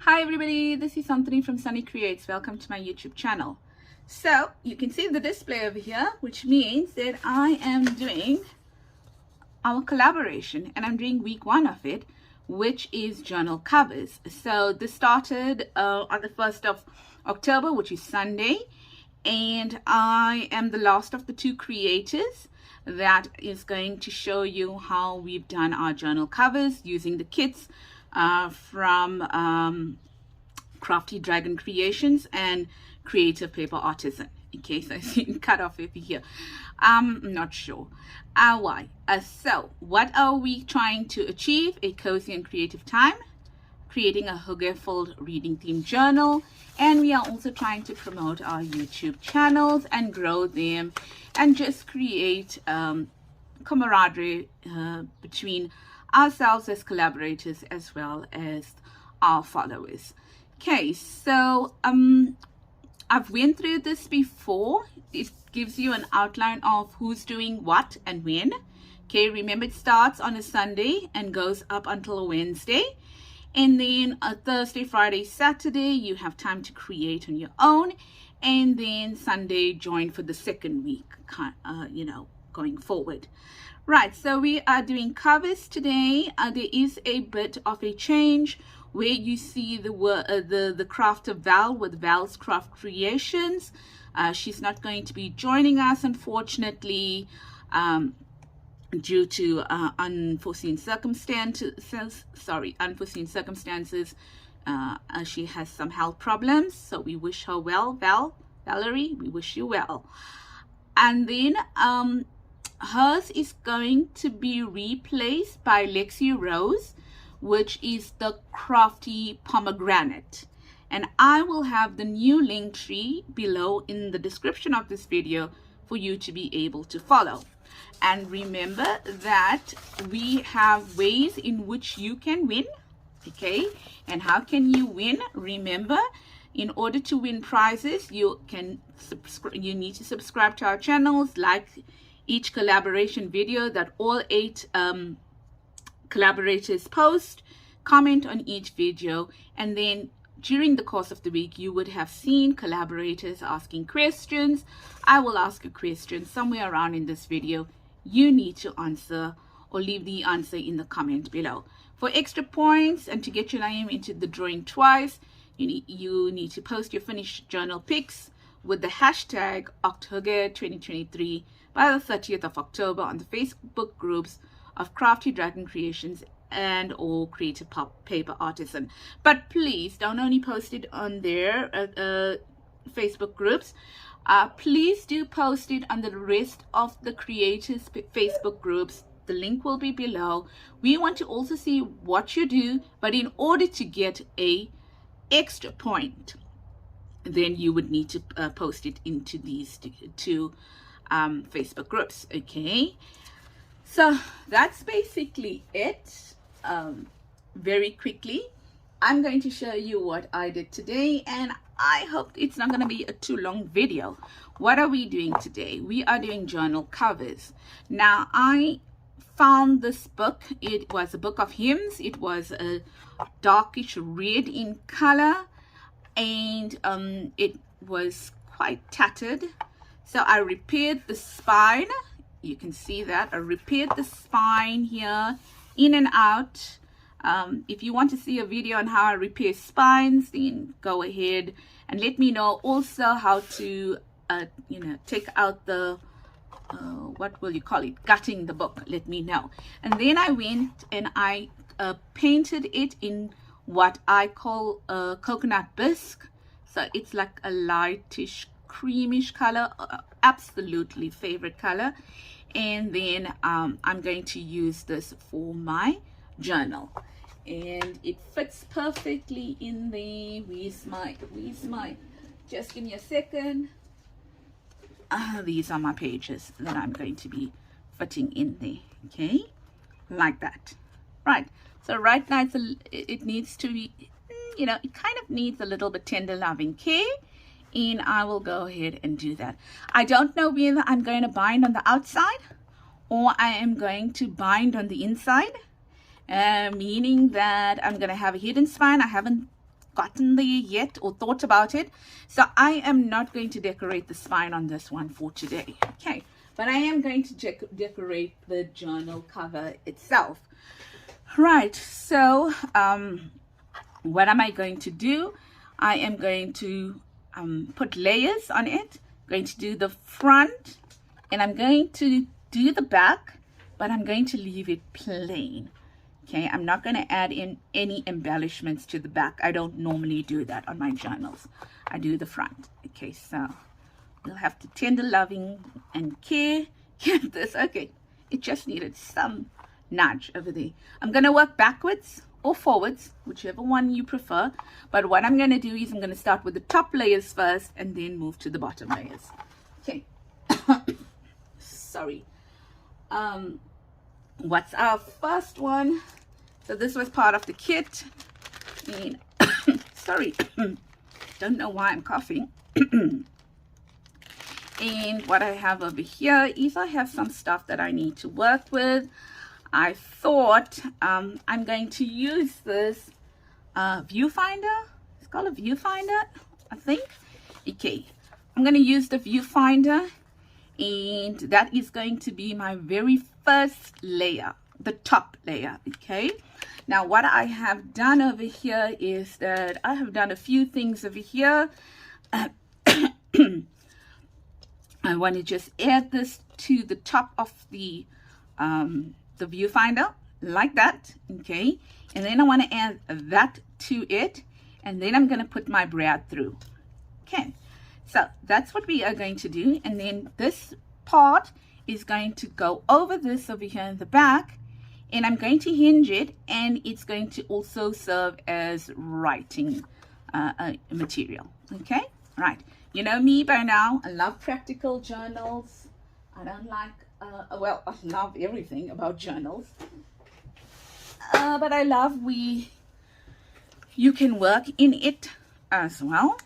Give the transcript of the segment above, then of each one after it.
Hi everybody, this is Anthony from sanniecreates. Welcome to my YouTube channel. So you can see the display over here, which means that I am doing our collaboration and I'm doing week 1 of it, which is journal covers. So this started on the 1st of October, which is Sunday, and I am the last of the 2 creators that is going to show you how we've done our journal covers using the kits from Crafty Dragon Creations and Creative Paper Artisan. Okay, so I see cut off over here. I'm not sure why. So what are we trying to achieve? A cozy and creative time, creating a hygge-filled reading themed journal, and we are also trying to promote our YouTube channels and grow them and just create camaraderie between ourselves as collaborators as well as our followers. Okay, so I've went through this before. It gives you an outline of who's doing what and when. Okay, remember it starts on a Sunday and goes up until a Wednesday, and then a Thursday, Friday, Saturday you have time to create on your own, and then Sunday join for the second week, going forward. Right, so we are doing covers today. There is a bit of a change where you see the craft of Val with Val's Craft Creations. She's not going to be joining us, unfortunately, due to unforeseen circumstances. She has some health problems, so we wish her well. Valerie, we wish you well. And then hers is going to be replaced by Lexi Rose, which is the crafty Pomegranate, and I will have the new link tree below in the description of this video for you to be able to follow. And remember that we have ways in which you can win. Okay, and how can you win? Remember, in order to win prizes, you need to subscribe to our channels, like each collaboration video that all 8 collaborators post, comment on each video, and then during the course of the week you would have seen collaborators asking questions. I will ask a question somewhere around in this video. You need to answer or leave the answer in the comment below. For extra points and to get your name into the drawing twice, you need to post your finished journal pics with the hashtag OctHygge 2023 by the 30th of October on the Facebook groups of Crafty Dragon Creations and or Creative Paper Artisan. But please don't only post it on their Facebook groups. Please do post it on the rest of the creators Facebook groups. The link will be below. We want to also see what you do, but in order to get a extra point, then you would need to post it into these two Facebook groups. Okay, so that's basically it. Very quickly, I'm going to show you what I did today, and I hope it's not going to be a too long video. What are we doing today? We are doing journal covers. Now, I found this book. It was a book of hymns. It was a darkish red in color, and it was quite tattered. So I repaired the spine. You can see that I repaired the spine here, in and out. If you want to see a video on how I repair spines, then go ahead and let me know. Also how to take out the what will you call it, gutting the book. Let me know. And then I went and I painted it in what I call coconut bisque. So it's like a lightish creamish color, absolutely favorite color. And then I'm going to use this for my journal, and it fits perfectly in there. Where's my just give me a second. These are my pages that I'm going to be fitting in there. Okay, like that. Right, so right now it needs to be, it kind of needs a little bit tender loving care, and I will go ahead and do that. I don't know whether I'm going to bind on the outside or I am going to bind on the inside, meaning that I'm going to have a hidden spine. I haven't gotten there yet or thought about it. So I am not going to decorate the spine on this one for today. Okay, but I am going to decorate the journal cover itself. Right, so what am I going to do? I am going to put layers on it. I'm going to do the front, and I'm going to do the back, but I'm going to leave it plain. Okay, I'm not going to add in any embellishments to the back. I don't normally do that on my journals. I do the front. Okay, so we'll have to tender loving and care. Get this. Okay, it just needed some nudge over there. I'm going to work backwards or forwards, whichever one you prefer. But what I'm going to do is I'm going to start with the top layers first and then move to the bottom layers. Okay. Sorry. What's our first one? So this was part of the kit. And sorry, don't know why I'm coughing. And what I have over here is I have some stuff that I need to work with. I thought I'm going to use this viewfinder. It's called a viewfinder, I think. Okay, I'm going to use the viewfinder, and that is going to be my very first layer, the top layer. Okay, now what I have done over here is that I have done a few things over here. I want to just add this to the top of the viewfinder like that. Okay, and then I want to add that to it, and then I'm going to put my brad through. Okay, so that's what we are going to do. And then this part is going to go over this over here in the back, and I'm going to hinge it, and it's going to also serve as writing material. Okay, right, you know me by now. I love practical journals. I don't like well, I love everything about journals, but I love you can work in it as well.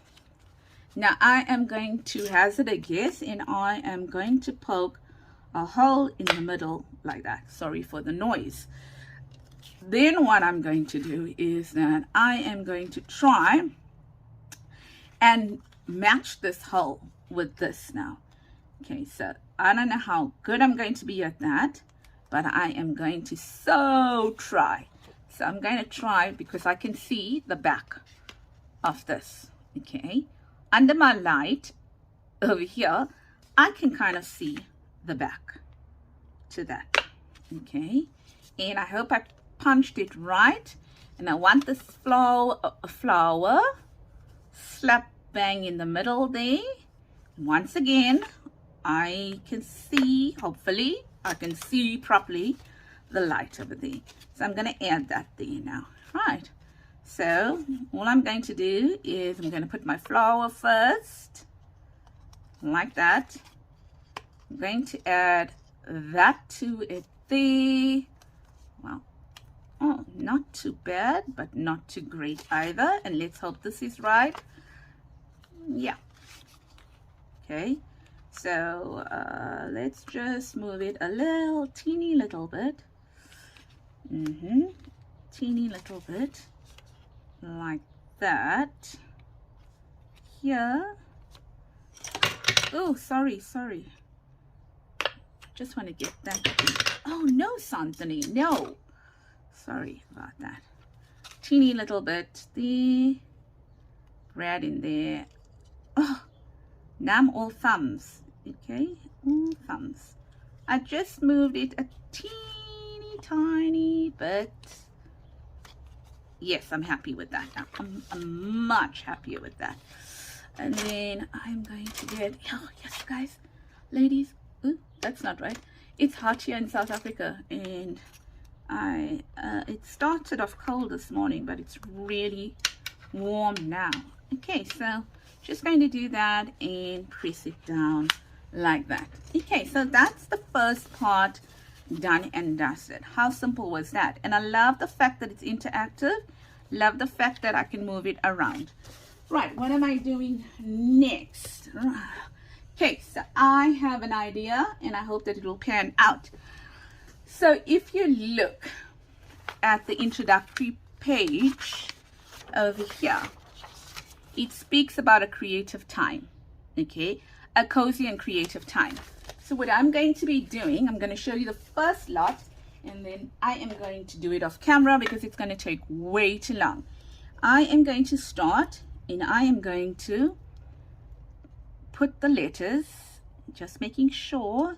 Now I am going to hazard a guess, and I am going to poke a hole in the middle like that. Sorry for the noise. Then what I'm going to do is that I am going to try and match this hole with this now. Okay, so I don't know how good I'm going to be at that, but I am going to try. So I'm going to try, because I can see the back of this. Okay, under my light over here, I can kind of see the back to that. Okay, and I hope I punched it right. And I want this flower slap bang in the middle there. Once again, I can see, hopefully I can see properly the light over there. So I'm going to add that there now. Right, so all I'm going to do is I'm going to put my flower first like that. I'm going to add that to it there. Well, oh, not too bad, but not too great either. And let's hope this is right. Yeah, okay, so let's just move it a teeny little bit. Teeny little bit like that here. Oh, sorry, just want to get that. Oh no, Anthony, no, sorry about that. Teeny little bit there, right in there. Oh, now I'm all thumbs. Okay, all thumbs. I just moved it a teeny tiny bit. Yes, I'm happy with that now. I'm much happier with that. And then I'm going to get, oh yes guys, ladies, ooh, that's not right. It's hot here in South Africa, and it started off cold this morning, but it's really warm now. Okay, so just going to do that and press it down like that. Okay, so that's the first part done and dusted. How simple was that? And I love the fact that it's interactive. Love the fact that I can move it around. Right, what am I doing next? Okay, so I have an idea, and I hope that it will pan out. So if you look at the introductory page over here, it speaks about a creative time, okay, a cozy and creative time. So what I'm going to be doing, I'm going to show you the first lot, and then I am going to do it off camera because it's going to take way too long. I am going to start, and I am going to put the letters, just making sure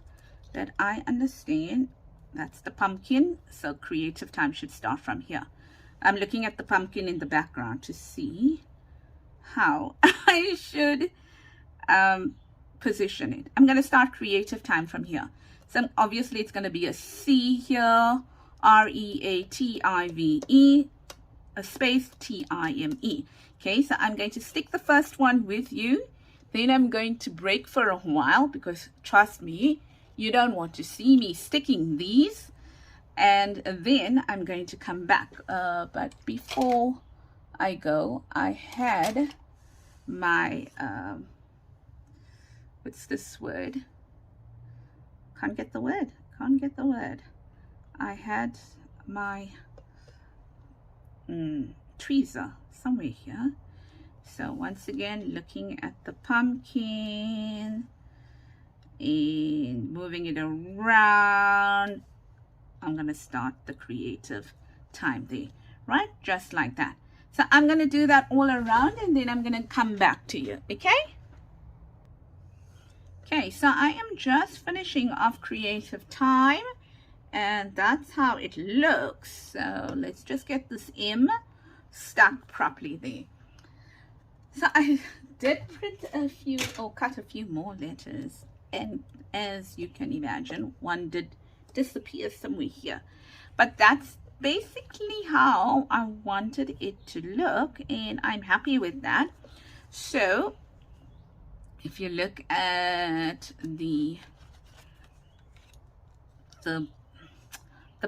that I understand. That's the pumpkin, so creative time should start from here. I'm looking at the pumpkin in the background to see how I should position it. I'm going to start creative time from here. So obviously it's going to be a C here, R-E-A-T-I-V-E, a space T-I-M-E. Okay, so I'm going to stick the first one with you. Then I'm going to break for a while because trust me, you don't want to see me sticking these. And then I'm going to come back. But before I go, I had my, what's this word? Can't get the word. I had my tweezer somewhere here. So once again, looking at the pumpkin and moving it around, I'm going to start the creative time there, right? Just like that. So I'm going to do that all around, and then I'm going to come back to you, okay? Okay, so I am just finishing off creative time, and that's how it looks. So let's just get this M stuck properly there. So I did print a few, or cut a few more letters, and as you can imagine, one did disappear somewhere here, but that's basically how I wanted it to look, and I'm happy with that. So if you look at the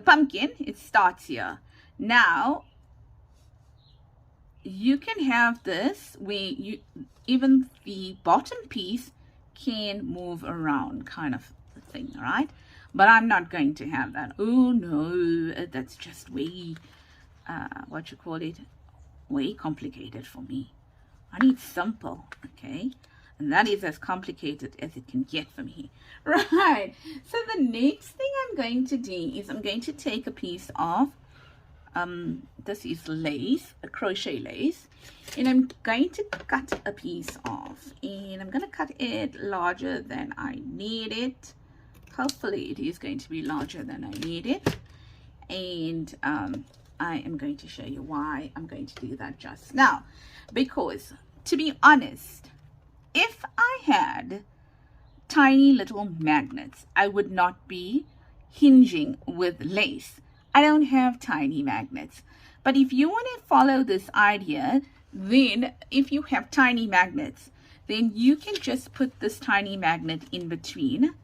pumpkin, it starts here. Now you can have this where you even the bottom piece can move around, kind of thing, right? But I'm not going to have that. Oh no, that's just way what you call it, way complicated for me. I need simple, okay? And that is as complicated as it can get for me. Right, so the next thing I'm going to do is I'm going to take a piece of this is lace, a crochet lace, and I'm going to cut a piece off, and I'm going to cut it larger than I need it. Hopefully it is going to be larger than I need it, and I am going to show you why I'm going to do that just now. Because to be honest, if I had tiny little magnets, I would not be hinging with lace. I don't have tiny magnets. But if you want to follow this idea, then if you have tiny magnets, then you can just put this tiny magnet in between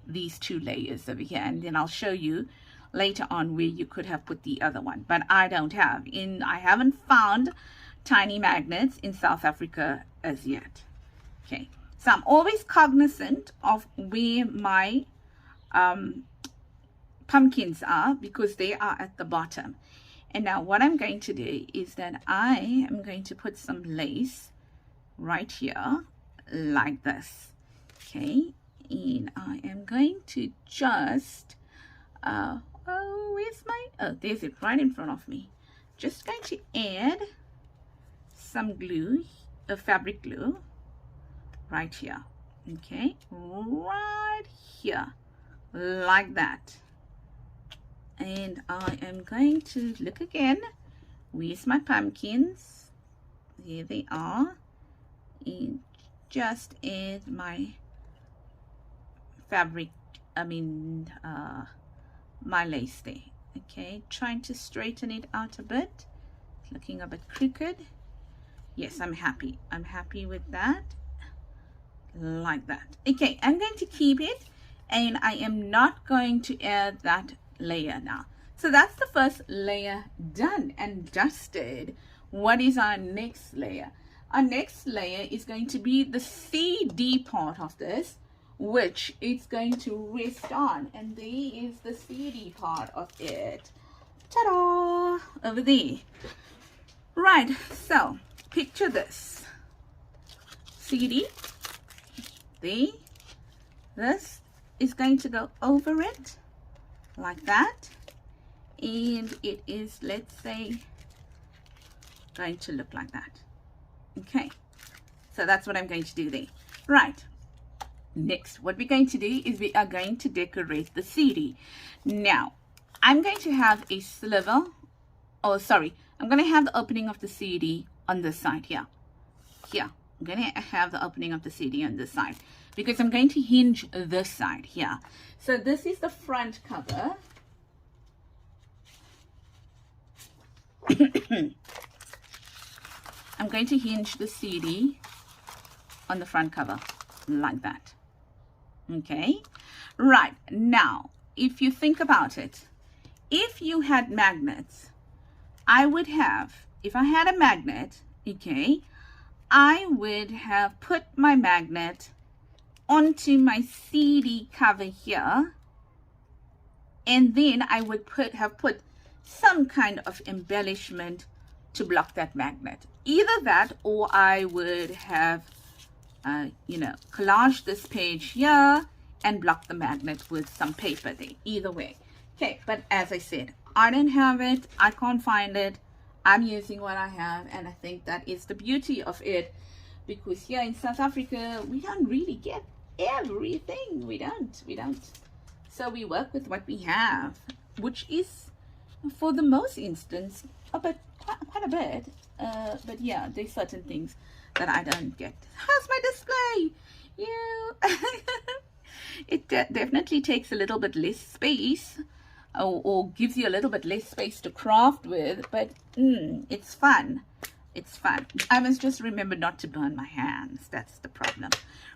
these two layers over here, and then I'll show you later on where you could have put the other one, but I don't have. I haven't found tiny magnets in South Africa as yet. Okay, so I'm always cognizant of where my pumpkins are, because they are at the bottom. And now what I'm going to do is that I am going to put some lace right here like this, okay? And I am going to just where's my, oh, there's it right in front of me. Just going to add some glue, a fabric glue right here, okay, right here like that. And I am going to look again. Where's my pumpkins? Here they are. And just add my fabric, my lace there. Okay, trying to straighten it out a bit. It's looking a bit crooked. Yes, I'm happy with that, like that. Okay, I'm going to keep it, and I am not going to add that layer now. So that's the first layer done and dusted. What is our next layer? Our next layer is going to be the CD part of this, which it's going to rest on, and there is the CD part of it. Ta-da! Over there. Right, so picture this. CD. There. This is going to go over it like that. And it is, let's say, going to look like that. Okay. So that's what I'm going to do there. Right. Next, what we're going to do is we are going to decorate the CD. Now, I'm going to have a sliver. Oh, sorry. I'm going to have the opening of the CD on this side here. Here. I'm going to have the opening of the CD on this side because I'm going to hinge this side here. So this is the front cover. I'm going to hinge the CD on the front cover like that. Okay. Right. Now, if you think about it, if you had magnets, I would have, if I had a magnet, okay, I would have put my magnet onto my CD cover here, and then I would have put some kind of embellishment to block that magnet. Either that, or I would have collage this page here and block the magnet with some paper there. Either way. Okay, but as I said, I don't have it. I can't find it. I'm using what I have, and I think that is the beauty of it, because here in South Africa, we don't really get everything. We don't. So we work with what we have, which is, for the most instance, quite a bit. But yeah, there's certain things that I don't get. How's my display? It definitely takes a little bit less space, or gives you a little bit less space to craft with, but it's fun. It's fun. I must just remember not to burn my hands. That's the problem.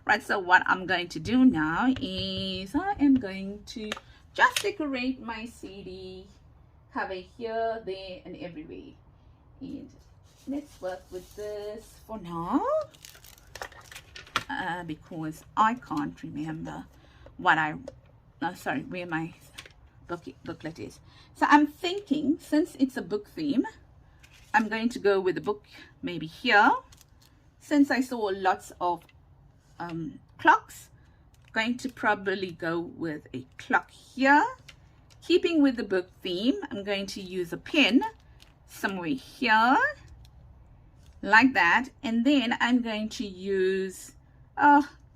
Right, so what I'm going to do now is I am going to just decorate my CD cover here, there, and everywhere. And let's work with this for now, because I can't remember what where my booklet is. So I'm thinking, since it's a book theme, I'm going to go with the book maybe here. Since I saw lots of clocks, going to probably go with a clock here. Keeping with the book theme, I'm going to use a pin somewhere here like that, and then I'm going to use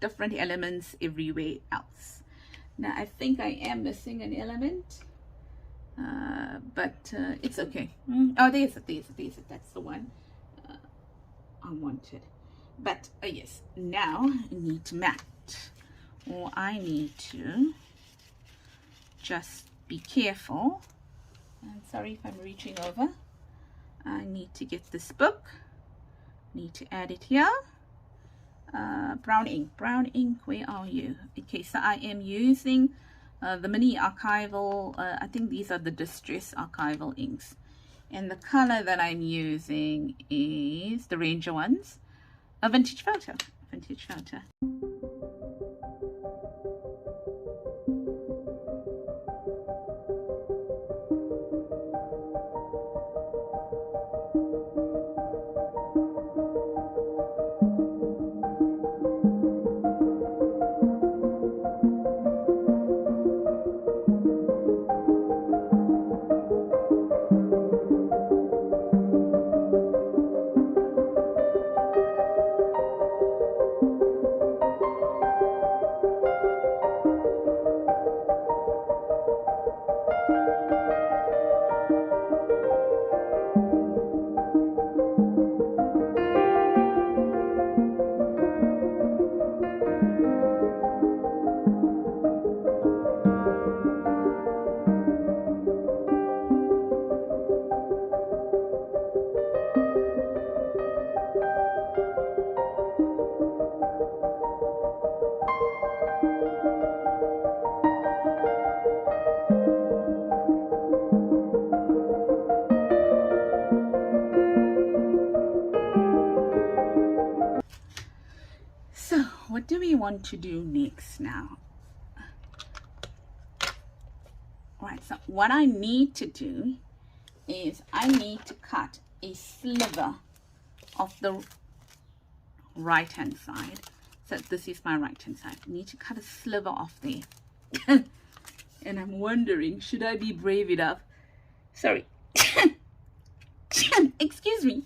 different elements everywhere else. Now I think I am missing an element, but it's okay. Oh, there's it. That's the one I wanted. But yes, now I need to mat, or I need to just be careful. I'm sorry if I'm reaching over. I need to get this book. Need to add it here. Brown ink, where are you? Okay, so I am using the mini archival, I think these are the distress archival inks, and the color that I'm using is the Ranger ones, a vintage photo. What do we want to do next now? Right, so what I need to do is I need to cut a sliver of the right hand side. So this is my right hand side. I need to cut a sliver off there. And I'm wondering, should I be brave enough? Sorry. Excuse me.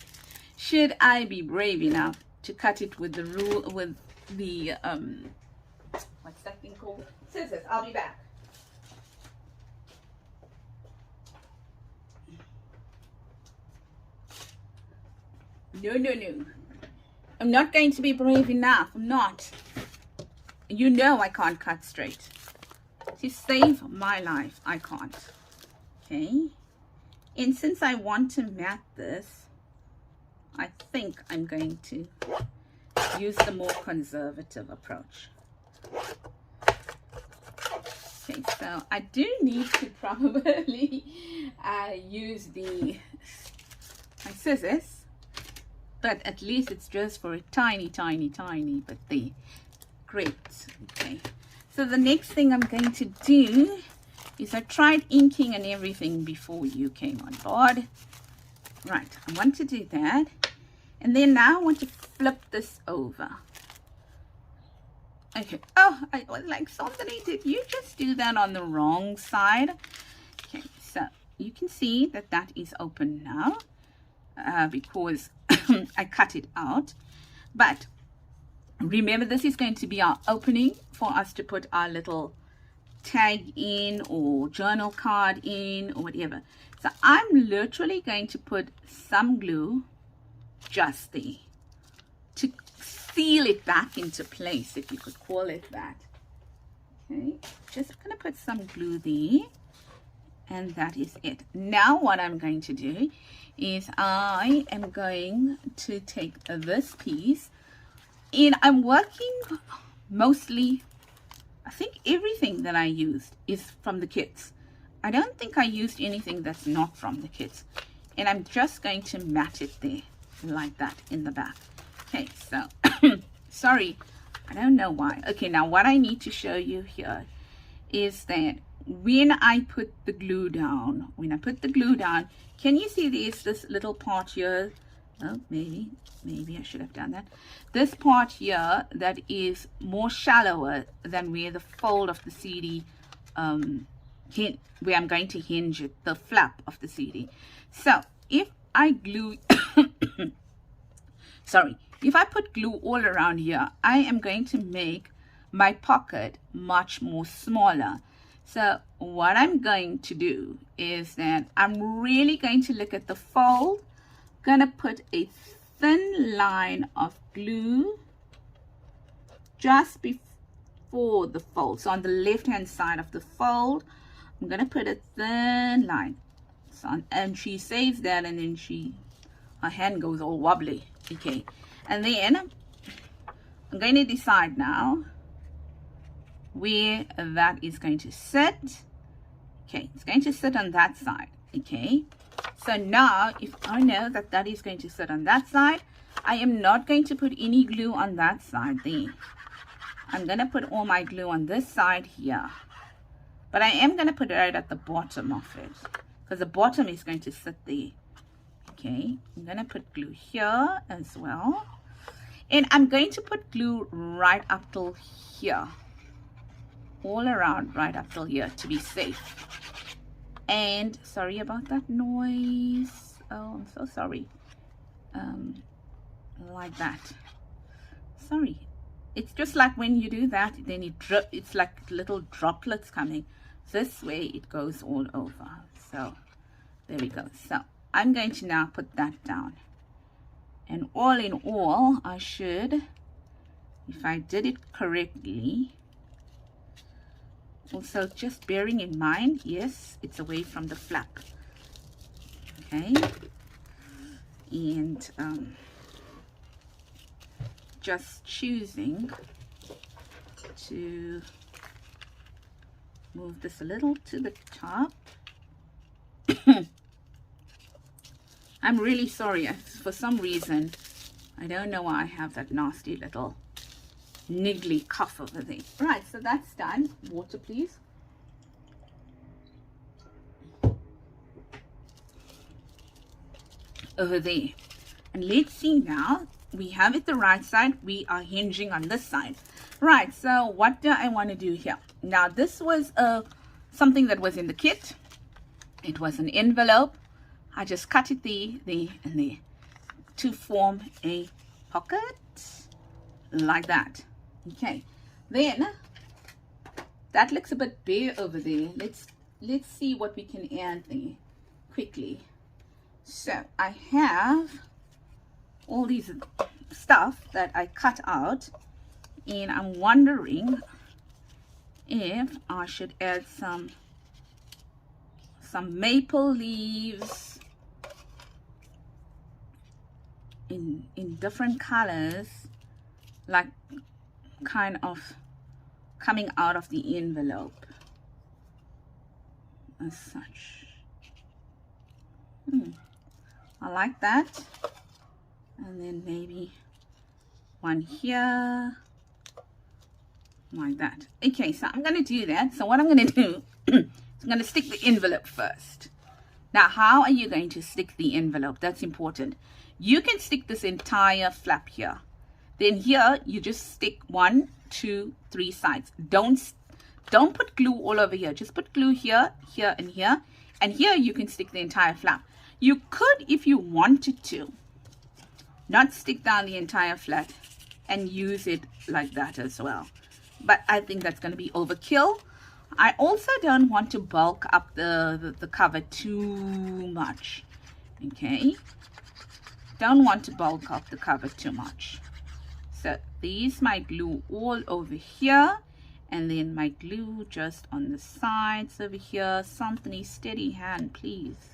Should I be brave enough to cut it with the rule, with the what's that thing called? Scissors. I'll be back. No, no, no. I'm not going to be brave enough. I'm not. You know I can't cut straight. To save my life, I can't. Okay. And since I want to mat this, I think I'm going to use the more conservative approach. Okay, so I do need to probably use my scissors. But at least it's just for a tiny but there. Great. Okay, so the next thing I'm going to do is I tried inking and everything before you came on board. Right, I want to do that, and then now I want to flip this over. Okay. Oh, I was like, somebody, did you just do that on the wrong side? Okay, so you can see that that is open now because I cut it out. But remember, this is going to be our opening for us to put our little tag in or journal card in or whatever. So I'm literally going to put some glue just there to seal it back into place, if you could call it that. Okay, just gonna put some glue there, and that is it. Now what I'm going to do is I am going to take this piece, and I'm working mostly, I think everything that I used is from the kits. I don't think I used anything that's not from the kits, and I'm just going to mat it there like that in the back. Okay, so sorry, I don't know why. Okay, now what I need to show you here is that when I put the glue down, can you see there's this little part here? Oh, maybe I should have done that. This part here that is more shallower than where the fold of the CD, where I'm going to hinge it, the flap of the CD. So if I glue, sorry, if I put glue all around here, I am going to make my pocket much more smaller. So what I'm going to do is that I'm really going to look at the fold, gonna put a thin line of glue just before the fold. So on the left hand side of the fold, I'm gonna put a thin line. So, and she saves that, and then her hand goes all wobbly. Okay, and then I'm going to decide now where that is going to sit. Okay, it's going to sit on that side. Okay, so now if I know that that is going to sit on that side, I am not going to put any glue on that side there. I'm going to put all my glue on this side here, but I am going to put it right at the bottom of it because the bottom is going to sit there. Okay, I'm going to put glue here as well, and I'm going to put glue right up till here, all around right up till here to be safe. And sorry about that noise. Oh, I'm so sorry. Like that. Sorry. It's just like when you do that, then it drip. It's like little droplets coming. This way it goes all over. So there we go. So I'm going to now put that down. And all in all, I should, if I did it correctly, also just bearing in mind, yes, it's away from the flap. Okay. And just choosing to move this a little to the top. I'm really sorry. For some reason, I don't know why I have that nasty little niggly cuff over there. Right, so that's done. Water, please. Over there. And let's see now we have it the right side, we are hinging on this side. Right, so what do I want to do here? Now this was something that was in the kit. It was an envelope. I just cut it there and there to form a pocket like that. Okay, then that looks a bit bare over there. Let's see what we can add there quickly. So I have all these stuff that I cut out, and I'm wondering if I should add some maple leaves in different colors, like kind of coming out of the envelope as such. I like that. And then maybe one here like that. Okay, so I'm going to do that. So what I'm going to do is I'm going to stick the envelope first. Now, how are you going to stick the envelope? That's important. You can stick this entire flap here. Then here, you just stick 1, 2, 3 sides. Don't put glue all over here. Just put glue here, here, and here. And here, you can stick the entire flap. You could, if you wanted to, not stick down the entire flap and use it like that as well. But I think that's going to be overkill. I also don't want to bulk up the cover too much. Okay, don't want to bulk up the cover too much. So these might glue all over here, and then my glue just on the sides over here. Something steady hand, please.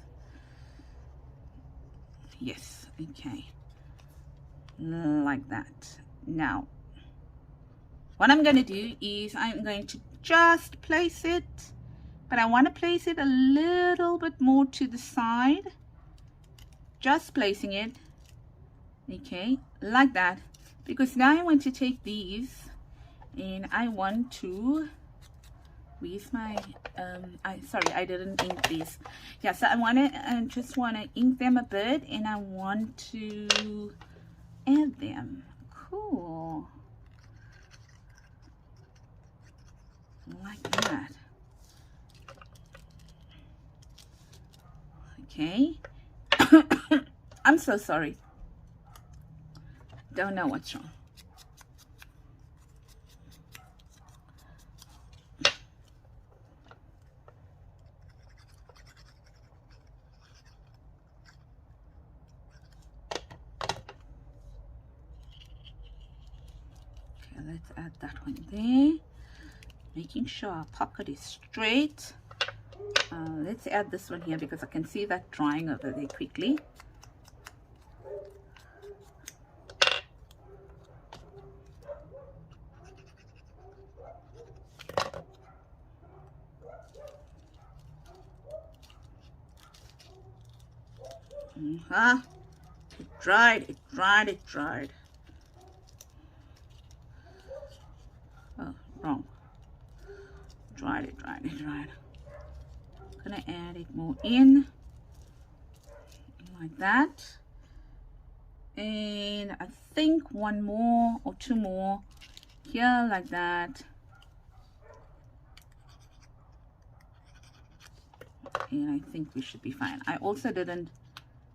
Yes, okay, like that. Now what I'm going to do is I'm going to just place it, but I want to place it a little bit more to the side. Just placing it, okay, like that, because now I want to take these and I want to, where's my sorry, I didn't ink these. Yeah, so I just want to ink them a bit, and I want to add them. Cool, like that. Okay. I'm so sorry, don't know what's wrong. Okay, let's add that one there, making sure our pocket is straight. Let's add this one here because I can see that drying over there quickly. It dried. Oh, wrong. Dried. Gonna add it more in like that, and I think one more or two more here like that, and I think we should be fine. I also didn't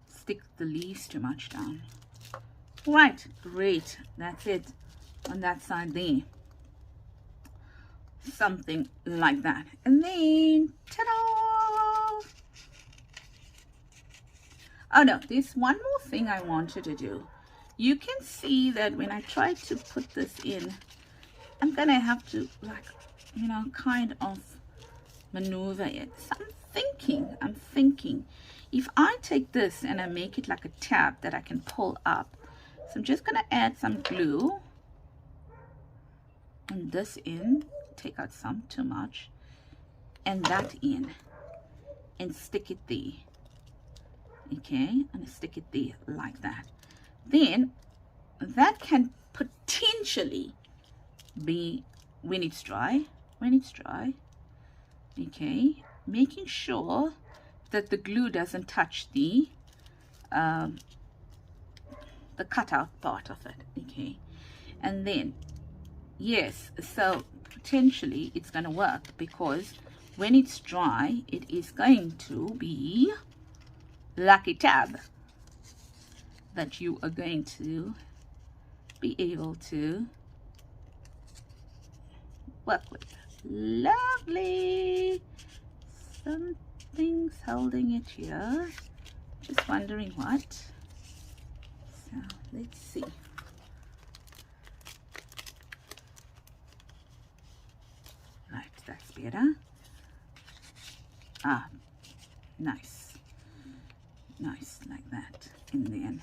stick the leaves too much down. Right, great, that's it on that side there. Something like that, and then ta-da! Oh no, there's one more thing I wanted to do. You can see that when I try to put this in, I'm gonna have to, like, you know, kind of maneuver it. So I'm thinking if I take this and I make it like a tab that I can pull up. So I'm just gonna add some glue and this in, take out some, too much, and that in, and stick it there. Okay, and stick it there like that. Then that can potentially be when it's dry, okay, making sure that the glue doesn't touch the the cutout part of it. Okay, and then yes, so potentially it's going to work, because when it's dry it is going to be lucky tab that you are going to be able to work with. Lovely. Something's holding it here, just wondering what. So let's see. Right, that's better. Ah, nice, nice, like that, and then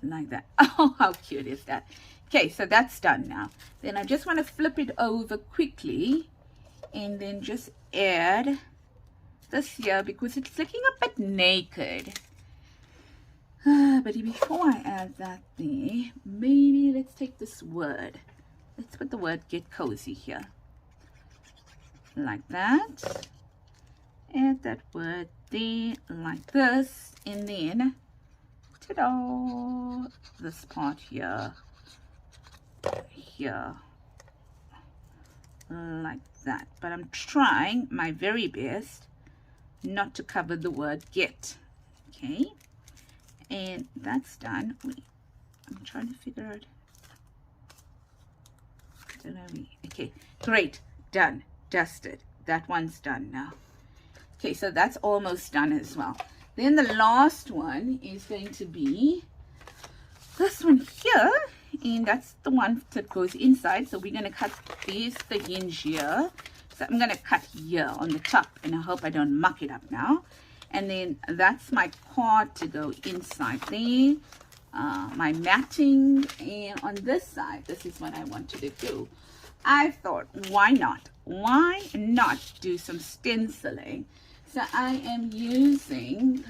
like that. Oh, how cute is that? Okay, so that's done now. Then I just want to flip it over quickly and then just add this here, because it's looking a bit naked. But before I add that there, maybe let's take this word. Let's put the word get cozy here, like that. Add that word there, like this, and then ta-da, this part here, like that. But I'm trying my very best not to cover the word get. Okay, and that's done. Wait, I'm trying to figure out. I don't know. Okay, great, done, dusted. That one's done now. Okay, so that's almost done as well. Then the last one is going to be this one here, and that's the one that goes inside. So we're going to cut this, the hinge here. So I'm going to cut here on the top, and I hope I don't muck it up now. And then that's my card to go inside there, my matting. And on this side, this is what I wanted to do. I thought, why not? Why not do some stenciling? So I am using,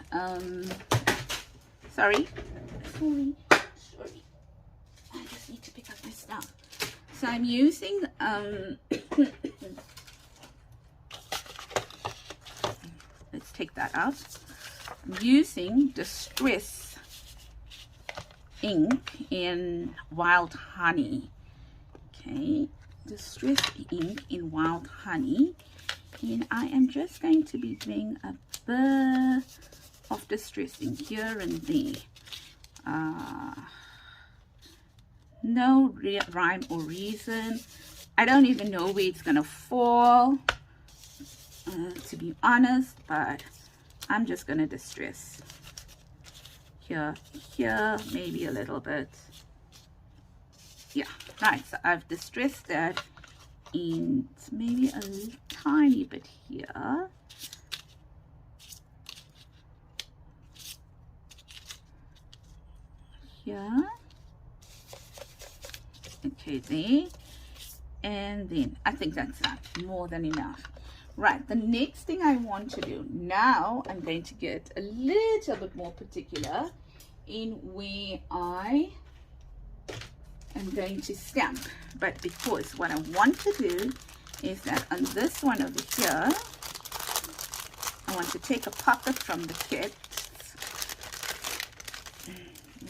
sorry, I just need to pick up my stuff. So I'm using, let's take that out. I'm using Distress ink in Wild Honey. Okay, Distress ink in Wild Honey. And I am just going to be doing a bit of distressing here and there. No rhyme or reason. I don't even know where it's going to fall, to be honest, but I'm just going to distress. Here, maybe a little bit. Yeah, right, so I've distressed that. And maybe a tiny bit here. Here. Okay, there. And then I think that's more than enough. Right, the next thing I want to do now, I'm going to get a little bit more particular in where I I'm going to stamp, but because what I want to do is that on this one over here, I want to take a pocket from the kit,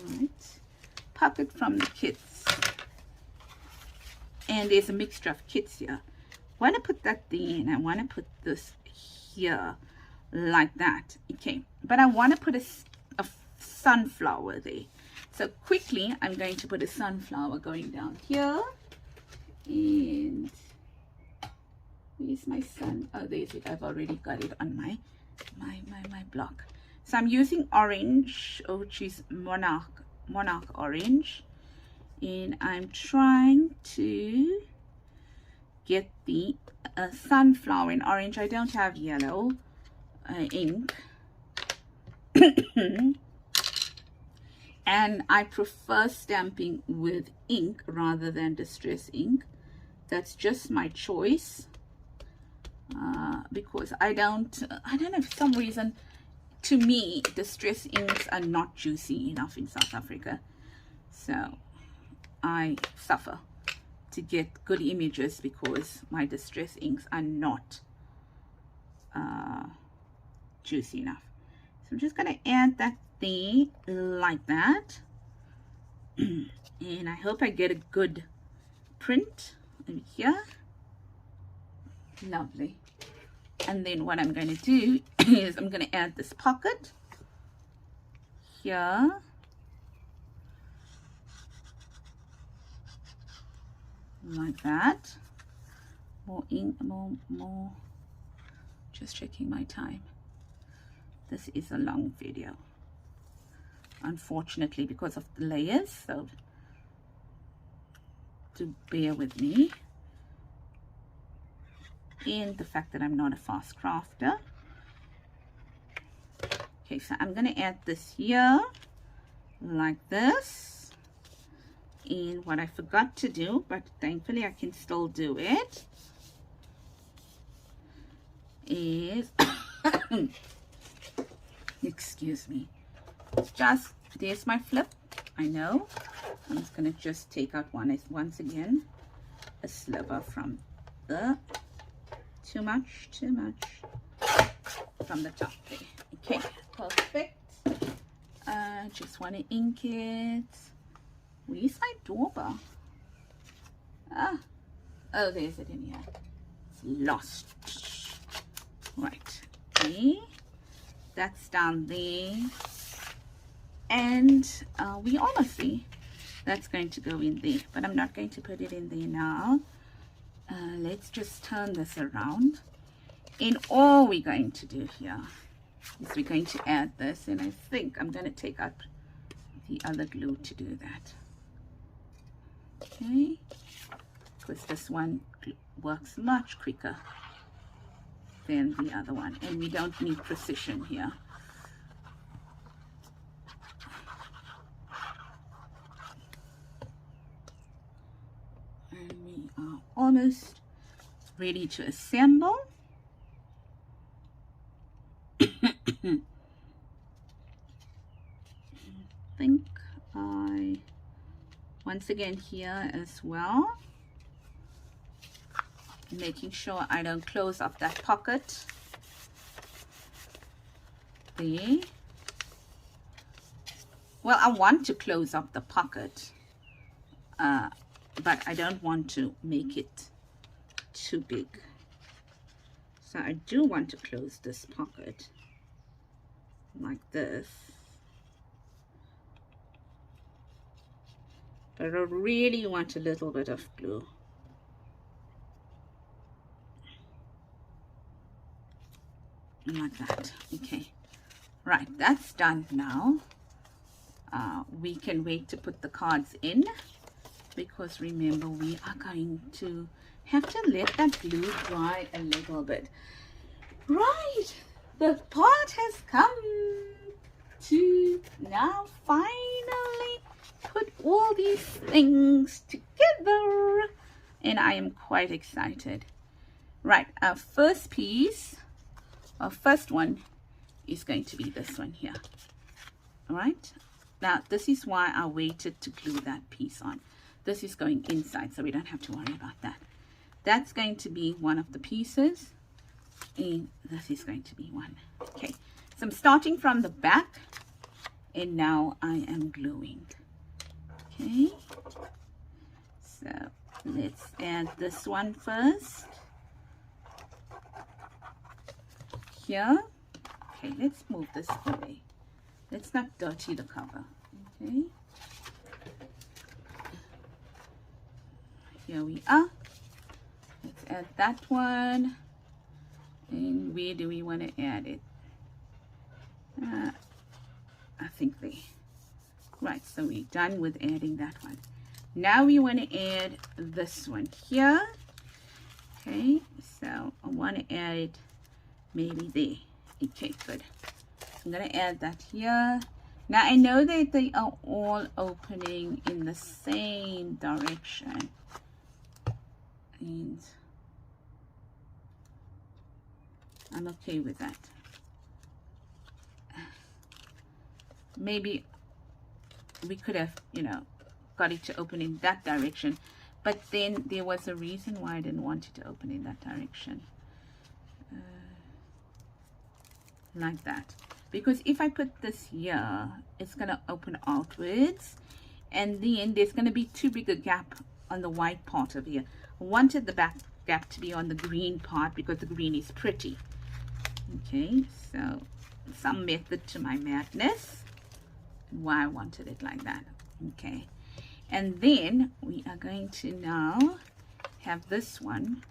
right, pocket from the kits, and there's a mixture of kits here. I want to put that there, and I want to put this here, like that. Okay, but I want to put a sunflower there. So quickly, I'm going to put a sunflower going down here. And where's my sun? Oh, there's it. I've already got it on my block. So I'm using orange, which is monarch orange. And I'm trying to get the sunflower in orange. I don't have yellow ink. And I prefer stamping with ink rather than distress ink. That's just my choice, because I don't know, for some reason, to me, distress inks are not juicy enough in South Africa. So I suffer to get good images because my distress inks are not juicy enough. So I'm just going to add that there like that. And I hope I get a good print over here. Lovely. And then what I'm going to do is I'm going to add this pocket here. Like that. More ink, more. Just checking my time. This is a long video, unfortunately, because of the layers, so do bear with me. And the fact that I'm not a fast crafter. Okay, so I'm going to add this here like this. And what I forgot to do, but thankfully I can still do it, is excuse me, just there's my flip. I know I'm just going to just take out once again a sliver from the too much from the top there. Okay, perfect. Just want to ink it. Where's my doorbell? Oh, there's it in here. It's lost. Right. Okay. That's down there. And we almost see that's going to go in there. But I'm not going to put it in there now. Let's just turn this around. And all we're going to do here is we're going to add this. And I think I'm going to take out the other glue to do that. Okay, because this one works much quicker than the other one, and we don't need precision here. And we are almost ready to assemble. I think once again here as well, making sure I don't close up that pocket there. Well, I want to close up the pocket, but I don't want to make it too big. So I do want to close this pocket like this. But I really want a little bit of glue. Like that. Okay. Right, that's done now. We can wait to put the cards in, because remember, we are going to have to let that glue dry a little bit. Right, the part has come to now finally put all these things together, and I am quite excited. Right, our first piece, our first one is going to be this one here. All right, now this is why I waited to glue that piece on. This is going inside, so we don't have to worry about that. That's going to be one of the pieces, and this is going to be one. Okay, so I'm starting from the back, and now I am gluing. Okay, so let's add this one first here. Okay, let's move this away. Let's not dirty the cover. Okay, here we are. Let's add that one. And where do we want to add it? I think there. Right, so we're done with adding that one. Now we want to add this one here. Okay, so I want to add it maybe there. Okay, good. I'm going to add that here. Now I know that they are all opening in the same direction. And I'm okay with that. Maybe we could have, you know, got it to open in that direction, but then there was a reason why I didn't want it to open in that direction. Like that. Because if I put this here, it's going to open outwards, and then there's going to be too big a gap on the white part of here. I wanted the back gap to be on the green part because the green is pretty. Okay, so some method to my madness, why I wanted it like that. Okay, and then we are going to now have this one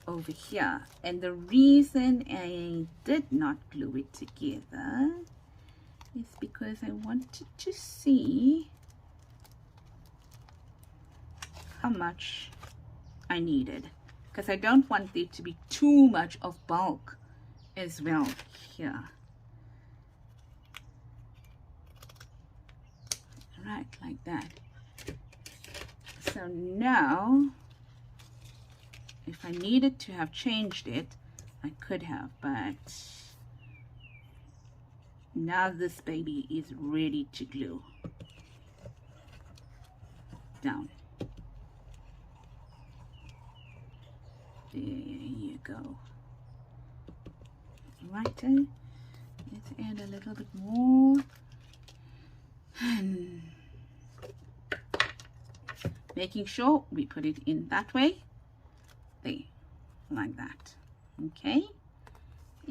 over here, and the reason I did not glue it together is because I wanted to see how much I needed, because I don't want there to be too much of bulk as well here. Right, like that. So now if I needed to have changed it, I could have, but now this baby is ready to glue down. There you go. Right, let's add a little bit more. And making sure we put it in that way. There, like that. Okay.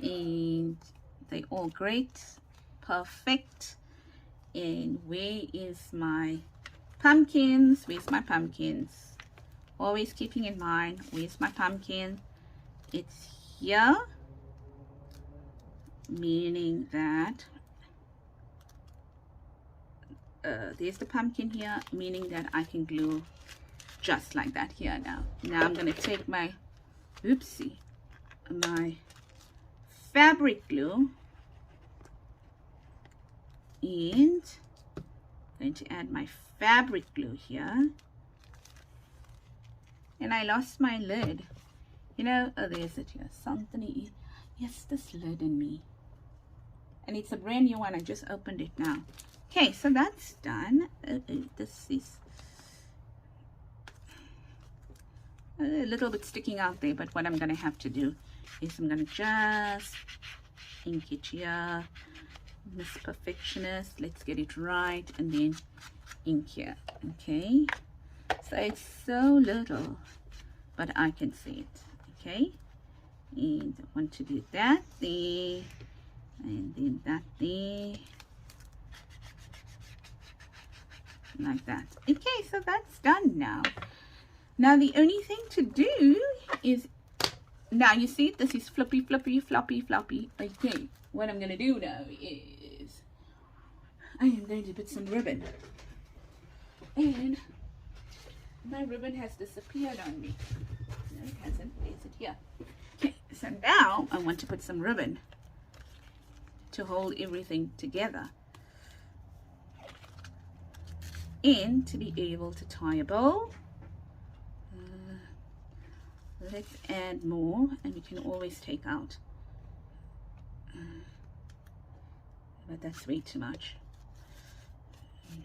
And they all great. Perfect. And where is my pumpkins? Where's my pumpkins? Always keeping in mind, where's my pumpkin? It's here, meaning that there's the pumpkin here, meaning that I can glue just like that here now. Now I'm going to take my, oopsie, my fabric glue and I'm going to add my fabric glue here. And I lost my lid. You know, oh, there's it here. Something, yes, this lid in me. And it's a brand new one. I just opened it now. Okay, so that's done. This is a little bit sticking out there, but what I'm going to have to do is I'm going to just ink it here. Miss Perfectionist, let's get it right, and then ink here. Okay, so it's so little, but I can see it. Okay, and I want to do that there, and then that there, like that. Okay, so that's done now. Now the only thing to do is, now you see this is flippy, flippy, floppy, floppy. Okay, what I'm going to do now is I am going to put some ribbon, and my ribbon has disappeared on me. No, it hasn't. There's it here. Okay, so now I want to put some ribbon to hold everything together and to be able to tie a bow. Let's add more, and we can always take out, but that's way too much.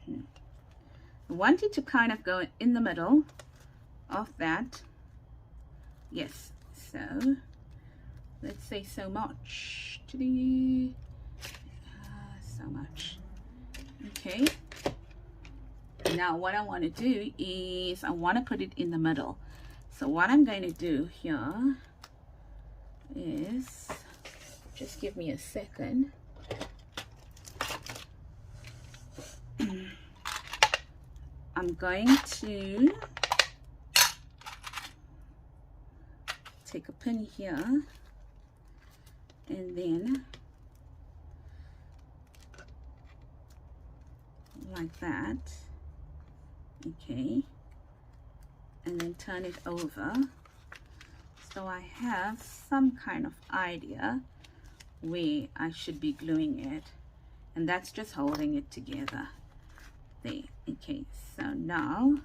I want it to kind of go in the middle of that. Yes, so let's say so much to the so much. Okay, now what I want to do is I want to put it in the middle. So what I'm going to do here is, just give me a second. I'm going to take a pin here and then like that. Okay. And then turn it over, so I have some kind of idea where I should be gluing it, and that's just holding it together there. Okay, so now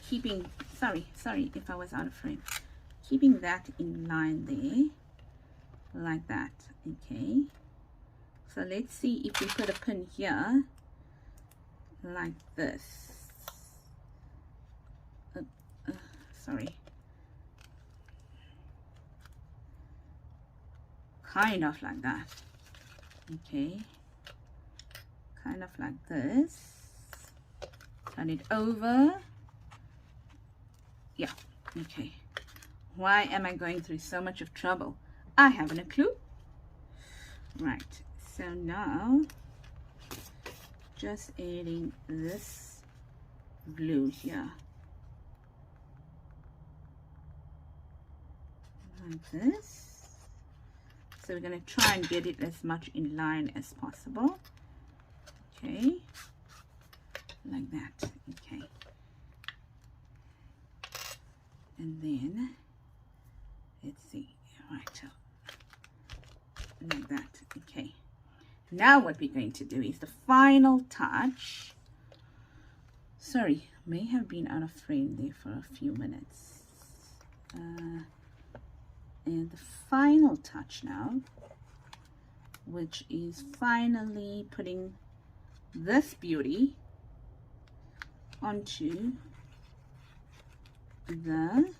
keeping, sorry if I was out of frame, keeping that in line there like that. Okay, so let's see if we put a pin here like this. Sorry, kind of like that. Okay, kind of like this. turn it over. Yeah, okay. Why am I going through so much of trouble? I haven't a clue. Right, so now just adding this glue here. Like this. So we're going to try and get it as much in line as possible. Okay, like that. Okay, and then let's see, right, like that. Okay, now what we're going to do is the final touch. Sorry, may have been out of frame there for a few minutes. And the final touch now, which is finally putting this beauty onto the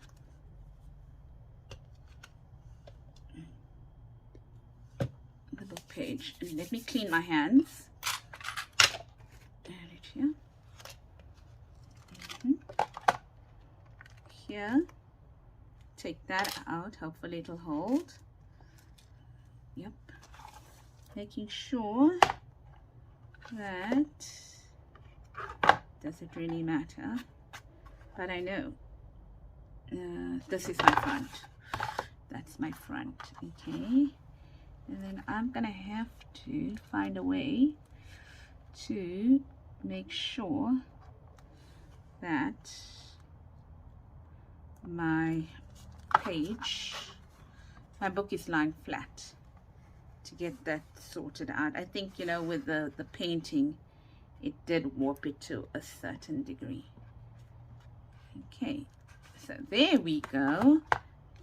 book page. And let me clean my hands. Add it here. Here. Take that out. Hopefully it'll hold. Yep. Making sure that, does it really matter? But I know this is my front. That's my front. Okay, and then I'm gonna have to find a way to make sure that my page, my book is lying flat, to get that sorted out. I think, you know, with the painting, it did warp it to a certain degree. Okay, so there we go,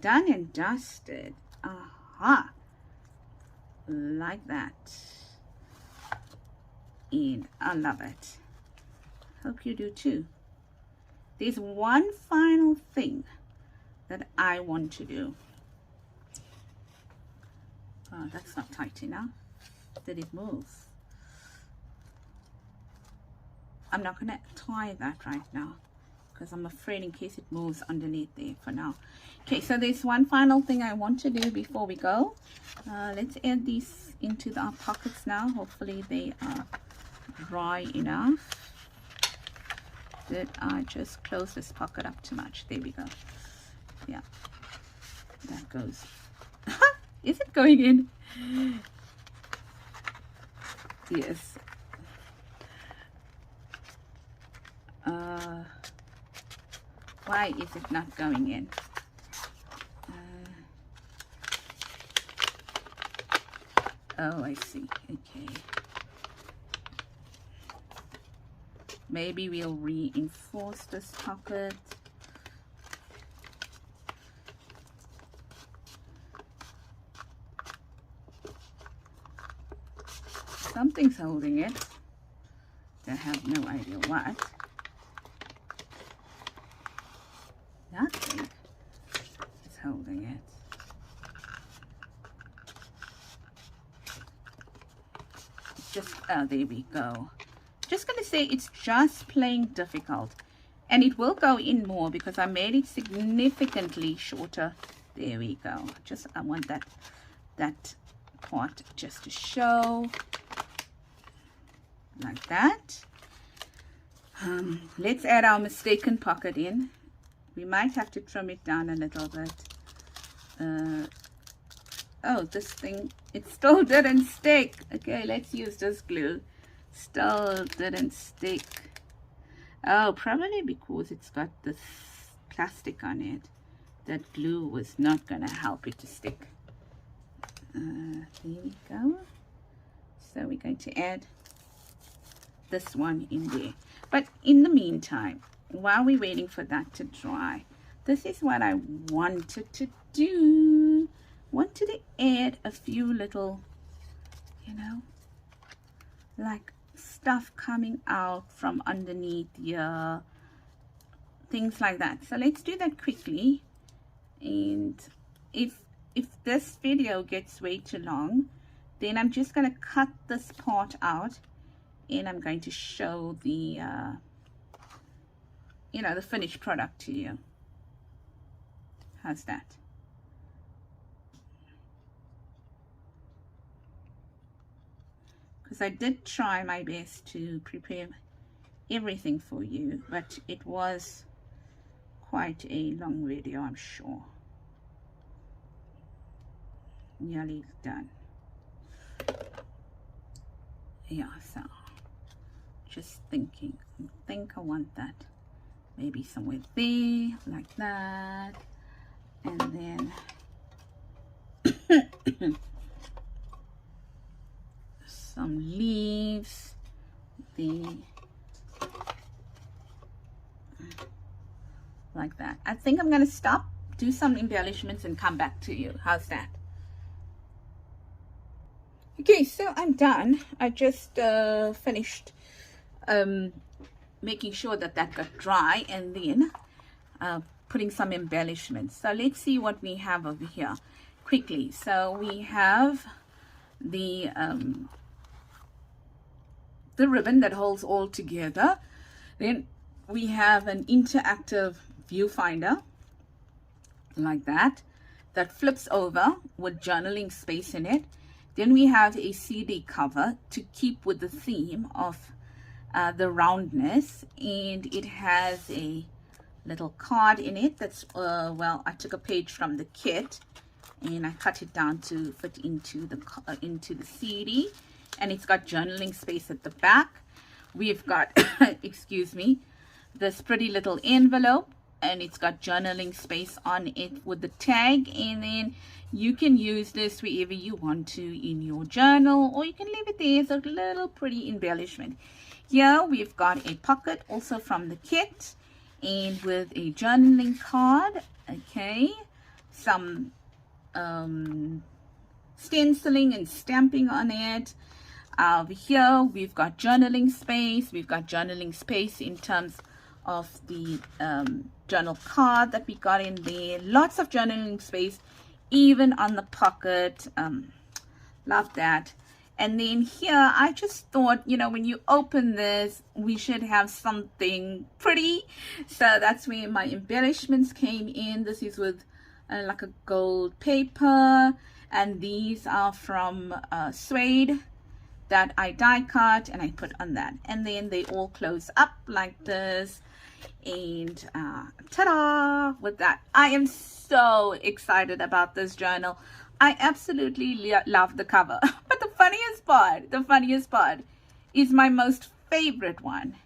done and dusted. Aha, like that, and I love it. Hope you do too. There's one final thing that I want to do. Oh, that's not tight enough. Did it move? I'm not gonna tie that right now because I'm afraid in case it moves underneath there for now. Okay, so there's one final thing I want to do before we go. Let's add these into our pockets now. Hopefully they are dry enough. Did I just close this pocket up too much? There we go. Yeah, that goes. Is it going in? Yes. Why is it not going in? Oh, I see. Okay. Maybe we'll reinforce this pocket. Something's holding it. I have no idea what. Nothing is holding it. Just, oh, there we go. Just gonna say it's just plain difficult, and it will go in more because I made it significantly shorter. There we go. Just, I want that part just to show. Like that. Let's add our mistaken pocket in. We might have to trim it down a little bit. Oh, this thing, it still didn't stick. Okay, let's use this glue. Still didn't stick. Oh, probably because it's got this plastic on it. That glue was not gonna help it to stick. There we go. So we're going to add this one in there. But in the meantime, while we're waiting for that to dry, this is what I wanted to do. Wanted to add a few little, you know, like stuff coming out from underneath here, things like that. So let's do that quickly. And if this video gets way too long, then I'm just going to cut this part out, and I'm going to show the you know, the finished product to you. How's that? Because I did try my best to prepare everything for you, but it was quite a long video, I'm sure. Nearly done. Yeah, so just thinking, I think I want that maybe somewhere there, like that, and then some leaves, like that. I think I'm going to stop, do some embellishments, and come back to you. How's that? Okay, so I'm done. I just finished making sure that that got dry, and then putting some embellishments. So let's see what we have over here quickly. So we have the ribbon that holds all together. Then we have an interactive viewfinder like that flips over with journaling space in it. Then we have a CD cover to keep with the theme of the roundness, and it has a little card in it that's well, I took a page from the kit and I cut it down to fit into the CD, and it's got journaling space at the back. We've got excuse me, this pretty little envelope, and it's got journaling space on it with the tag, and then you can use this wherever you want to in your journal, or you can leave it there as a little pretty embellishment. Here we've got a pocket also from the kit, and with a journaling card, okay, some stenciling and stamping on it. Over here we've got journaling space. We've got journaling space in terms of the journal card that we got in there. Lots of journaling space even on the pocket. Love that. And then here I just thought, you know, when you open this, we should have something pretty, so that's where my embellishments came in. This is with like a gold paper, and these are from suede that I die cut and I put on that, and then they all close up like this, and ta-da! With that, I am so excited about this journal. I absolutely love the cover. But the funniest part is my most favorite one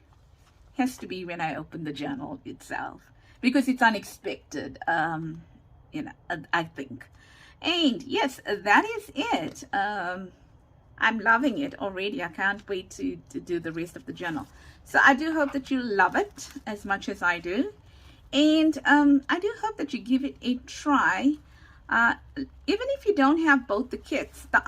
has to be when I open the journal itself, because it's unexpected, you know, I think. And yes, that is it. I'm loving it already. I can't wait to do the rest of the journal. So I do hope that you love it as much as I do. And I do hope that you give it a try. Even if you don't have both the kits, the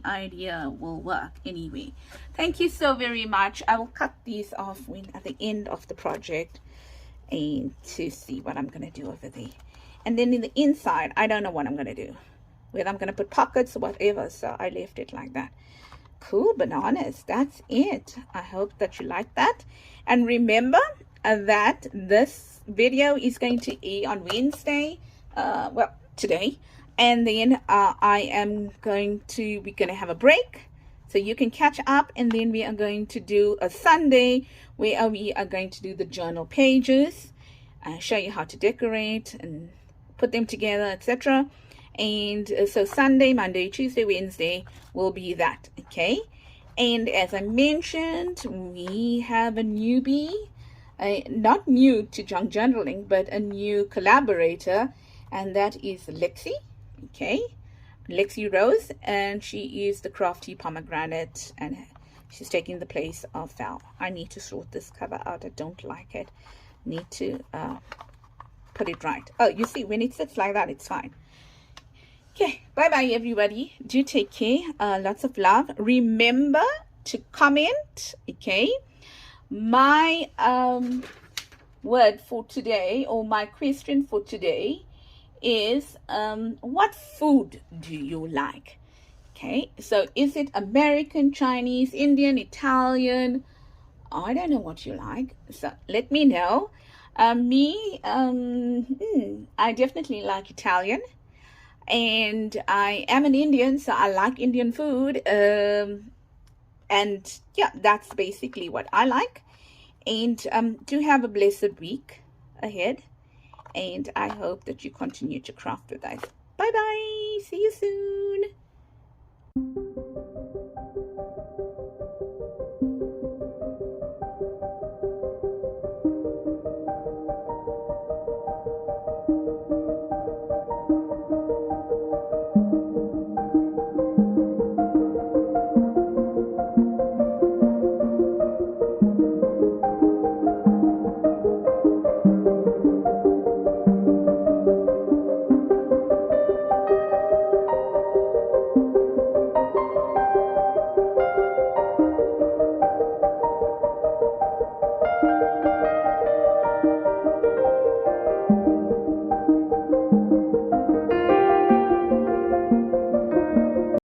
idea will work anyway. Thank you so very much. I will cut these off at the end of the project, and to see what I'm going to do over there. And then in the inside, I don't know what I'm going to do, whether I'm going to put pockets or whatever, so I left it like that. Cool bananas. That's it. I hope that you like that. And remember that this video is going to air on Wednesday, well, today, and then we're going to have a break so you can catch up, and then we are going to do a Sunday where we are going to do the journal pages, show you how to decorate and put them together, etc. And so Sunday, Monday, Tuesday, Wednesday will be that, okay? And as I mentioned, we have a newbie, not new to junk journaling, but a new collaborator, and that is Lexi, okay? Lexi Rose, and she is the crafty Pomegranate, and she's taking the place of Val. I need to sort this cover out. I don't like it. Need to put it right. Oh, you see, when it sits like that, it's fine. Okay, bye-bye, everybody. Do take care. Lots of love. Remember to comment, okay? My word for today, or my question for today, is what food do you like? Okay, so is it American, Chinese, Indian, Italian, I don't know what you like, so let me know. I definitely like Italian, and I am an Indian, so I like Indian food. And yeah, that's basically what I like. And do have a blessed week ahead, and I hope that you continue to craft with us. Bye bye. See you soon.